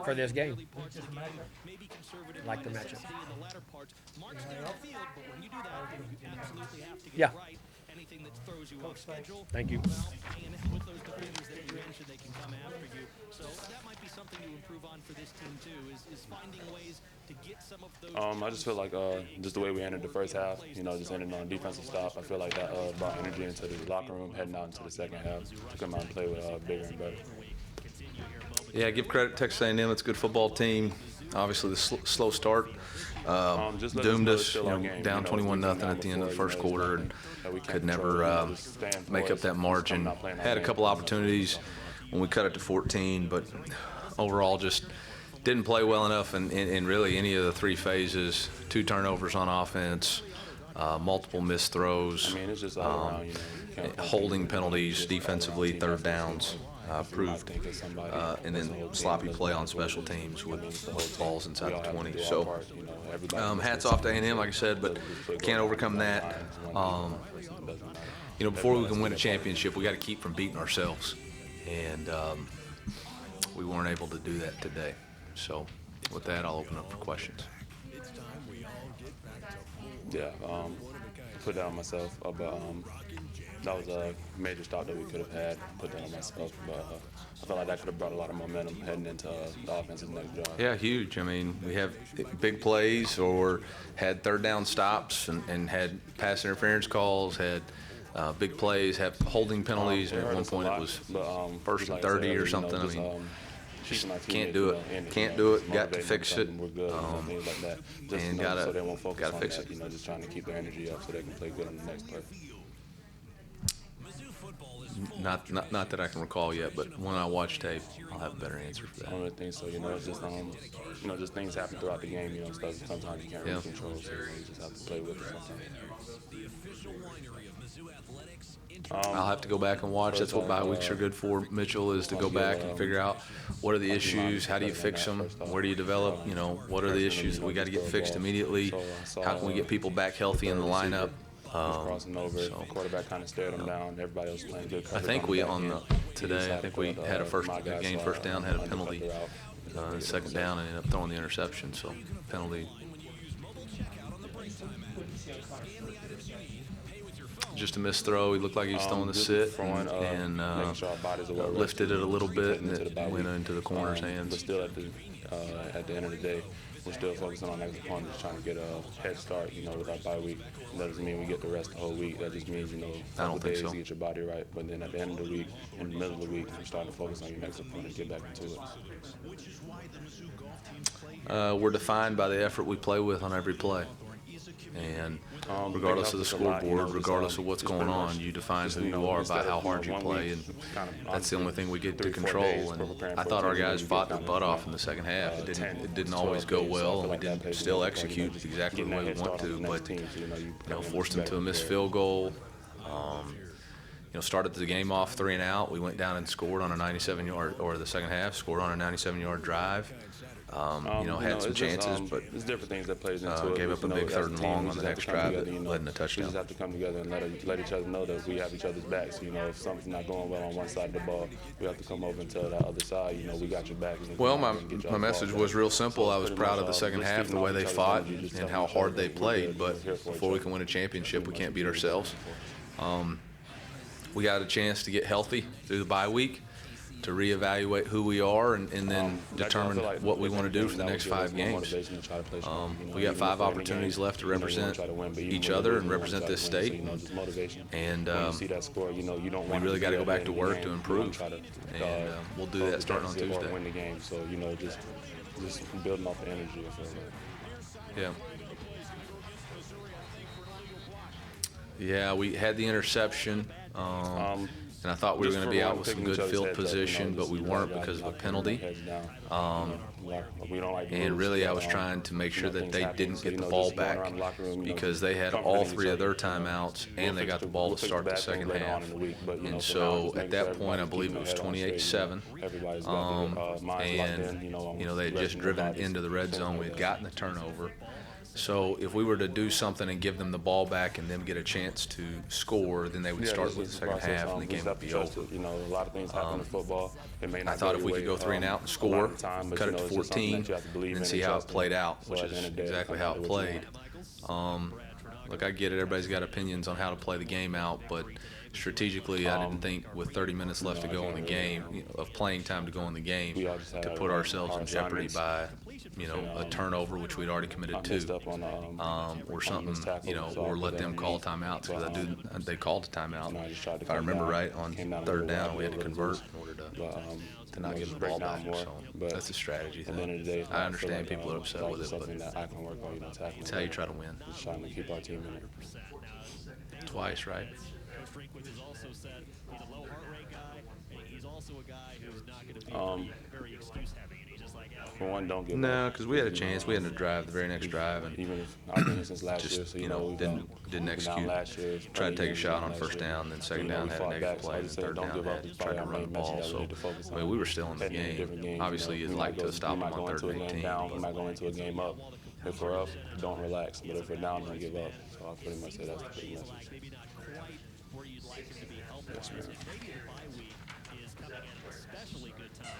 for this game. Like the matchup. Yeah. Thank you. I just feel like just the way we ended the first half, just ending on a defensive stop. I feel like that brought energy into the locker room heading out into the second half to come out and play with bigger and better. Yeah, give credit to Texas A&M. It's a good football team. Obviously, the slow start doomed us. Down 21-0 at the end of the first quarter, and could never make up that margin. Had a couple opportunities when we cut it to 14, but overall just didn't play well enough in really any of the three phases. 2 turnovers on offense, multiple missed throws, holding penalties defensively, third downs. Proved, and then sloppy play on special teams with balls inside the 20. So hats off to A&M, like I said, but can't overcome that. Before we can win a championship, we got to keep from beating ourselves, and we weren't able to do that today. So with that, I'll open up for questions. Yeah, put that on myself, but that was a major stop that we could have had. Put that on myself, but I felt like that could have brought a lot of momentum heading into the offensive next drive. Yeah, huge. I mean, we have big plays or had third down stops and had pass interference calls, had big plays, have holding penalties. At one point it was first and 30 or something. I mean, just can't do it. Can't do it. Got to fix it. And got to fix it. Just trying to keep their energy up so they can play good on the next play. Not that I can recall yet, but when I watch tape, I'll have a better answer for that. I don't think so. It's just just things happen throughout the game. Stuff sometimes you can't really control, so you just have to play with it sometimes. I'll have to go back and watch. That's what bye weeks are good for, Mitchell, is to go back and figure out what are the issues, how do you fix them, where do you develop, what are the issues that we got to get fixed immediately, how can we get people back healthy in the lineup. Crossing over, the quarterback kind of stared him down. Everybody else playing good coverage. I think we had a first down, had a penalty, second down, and ended up throwing the interception. So penalty. Just a missed throw. He looked like he was throwing the sit and lifted it a little bit, and it went into the corner's hands. But still, at the end of the day, we're still focusing on next opponents, trying to get a head start, with our bye week. That doesn't mean we get the rest of the whole week. That just means, I don't think so. to get your body right. But then at the end of the week, in the middle of the week, you're starting to focus on your next opponent, get back into it. We're defined by the effort we play with on every play. And regardless of the scoreboard, regardless of what's going on, you define who you are by how hard you play, and that's the only thing we get to control. And I thought our guys fought their butt off in the second half. It didn't always go well, and we didn't still execute exactly the way we want to, but forced them to a missed field goal. Started the game off 3 and out. We went down and scored on a 97-yard, or the second half, scored on a 97-yard drive. Had some chances, but there's different things that plays into it. Gave up a big third and long on the next drive that led in a touchdown. We just have to come together and let each other know that we have each other's backs. If something's not going well on one side of the ball, we have to come over and tell that other side, we got your back. Well, my message was real simple. I was proud of the second half, the way they fought and how hard they played. But before we can win a championship, we can't beat ourselves. We got a chance to get healthy through the bye week, to reevaluate who we are and then determine what we want to do for the next 5 games. We got 5 opportunities left to represent each other and represent this state. And we really got to go back to work to improve. And we'll do that starting on Tuesday. Win the game, so just building off the energy. Yeah. Yeah, we had the interception. And I thought we were going to be out with some good field position, but we weren't because of a penalty. And really, I was trying to make sure that they didn't get the ball back because they had all 3 of their timeouts, and they got the ball to start the second half. And so at that point, I believe it was 28-7. And, they had just driven into the red zone. We had gotten the turnover. So if we were to do something and give them the ball back and them get a chance to score, then they would start with the second half and the game would be over. You know, a lot of things happen in football. It may not I thought if we could go 3 and out and score, cut it to 14, and then see how it played out, which is exactly how it played. Look, I get it. Everybody's got opinions on how to play the game out, but strategically, I didn't think with 30 minutes left to go in the game, of playing time to go in the game, to put ourselves in jeopardy by, a turnover, which we'd already committed to, or something, or let them call timeouts, because they called a timeout. If I remember right, on third down, we had to convert in order to not give the ball back. So that's a strategy thing. I understand people are upset with it, but it's how you try to win. Just trying to keep our team in it. Twice, right? Has also said he's a low heart rate guy, and he's also a guy who's not going to be very excuse heavy. And he's just like, for one, don't give no, up. because we had a chance. We had to drive the very next drive, and even if I've been here since last year, just so didn't execute. Tried to take a shot on first down, then second down had a negative play, and third down tried to run the ball. So we were still in the game. Obviously, you'd like to stop them on third and 18. We're not going into a game up. If we're up, don't relax. But if we're down, don't give up. So I pretty much say that's the big message. maybe not quite where you'd like him to be helping. Yes, man.